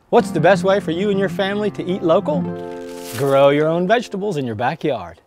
What's the best way for you and your family to eat local? Grow your own vegetables in your backyard.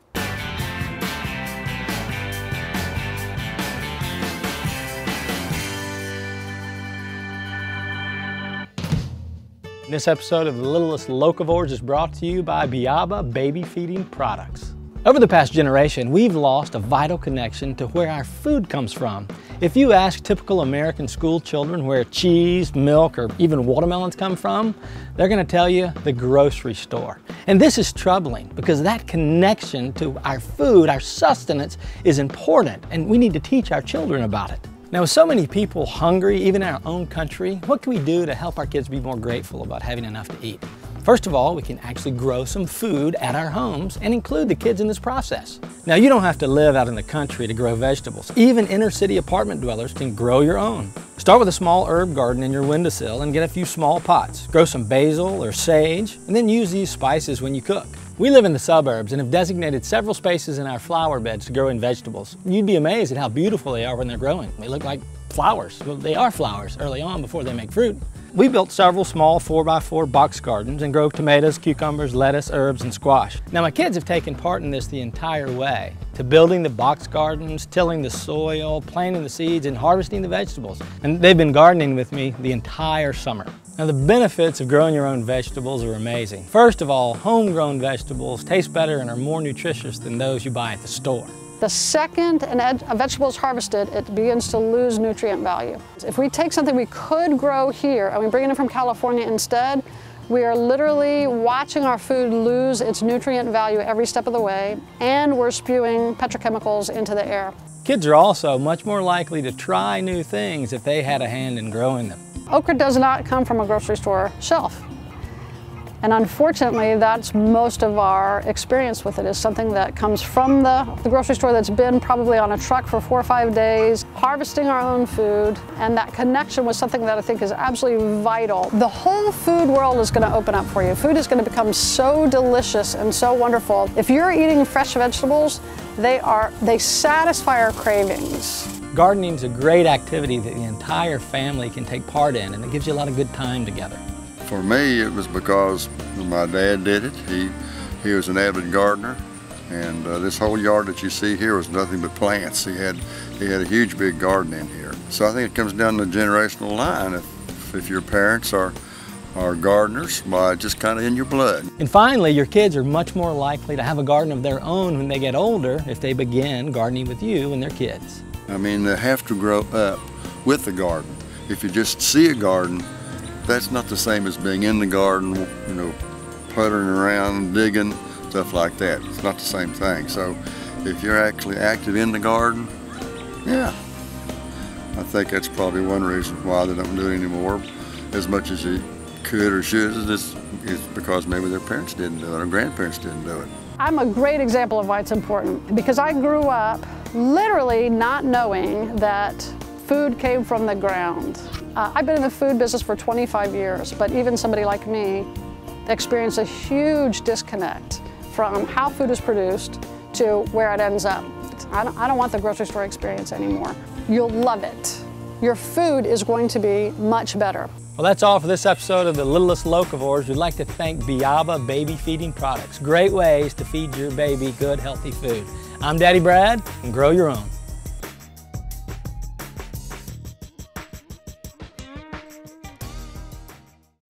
This episode of the Littlest Locavores is brought to you by Biaba Baby Feeding Products. Over the past generation, we've lost a vital connection to where our food comes from. If you ask typical American school children where cheese, milk, or even watermelons come from, they're going to tell you the grocery store. And this is troubling because that connection to our food, our sustenance, is important, and we need to teach our children about it. Now, with so many people hungry, even in our own country, what can we do to help our kids be more grateful about having enough to eat? First of all, we can actually grow some food at our homes and include the kids in this process. Now, you don't have to live out in the country to grow vegetables. Even inner city apartment dwellers can grow your own. Start with a small herb garden in your windowsill and get a few small pots. Grow some basil or sage, and then use these spices when you cook. We live in the suburbs and have designated several spaces in our flower beds to grow in vegetables. You'd be amazed at how beautiful they are when they're growing. They look like flowers. Well, they are flowers early on before they make fruit. We built several small 4x4 box gardens and grow tomatoes, cucumbers, lettuce, herbs, and squash. Now, my kids have taken part in this the entire way, to building the box gardens, tilling the soil, planting the seeds, and harvesting the vegetables. And they've been gardening with me the entire summer. Now, the benefits of growing your own vegetables are amazing. First of all, homegrown vegetables taste better and are more nutritious than those you buy at the store. The second a vegetable is harvested, it begins to lose nutrient value. If we take something we could grow here and we bring it in from California instead, we are literally watching our food lose its nutrient value every step of the way, and we're spewing petrochemicals into the air. Kids are also much more likely to try new things if they had a hand in growing them. Okra does not come from a grocery store shelf. And unfortunately, that's most of our experience with it, is something that comes from the grocery store that's been probably on a truck for 4 or 5 days, harvesting our own food, and that connection was something that I think is absolutely vital. The whole food world is going to open up for you. Food is going to become so delicious and so wonderful. If you're eating fresh vegetables, they satisfy our cravings. Gardening is a great activity that the entire family can take part in, and it gives you a lot of good time together. For me, it was because my dad did it. He was an avid gardener, and this whole yard that you see here was nothing but plants. He had a huge big garden in here. So I think it comes down the generational line. If your parents are gardeners, well, it's just kind of in your blood. And finally, your kids are much more likely to have a garden of their own when they get older if they begin gardening with you and their kids. I mean, they have to grow up with the garden. If you just see a garden, that's not the same as being in the garden, you know, puttering around, digging, stuff like that. It's not the same thing. So if you're actually active in the garden, yeah, I think that's probably one reason why they don't do it anymore as much as you could or should, is because maybe their parents didn't do it or grandparents didn't do it. I'm a great example of why it's important, because I grew up literally not knowing that food came from the ground. I've been in the food business for 25 years, but even somebody like me experienced a huge disconnect from how food is produced to where it ends up. I don't want the grocery store experience anymore. You'll love it. Your food is going to be much better. Well, that's all for this episode of the Littlest Locavores. We'd like to thank Biaba Baby Feeding Products. Great ways to feed your baby good, healthy food. I'm Daddy Brad, and grow your own.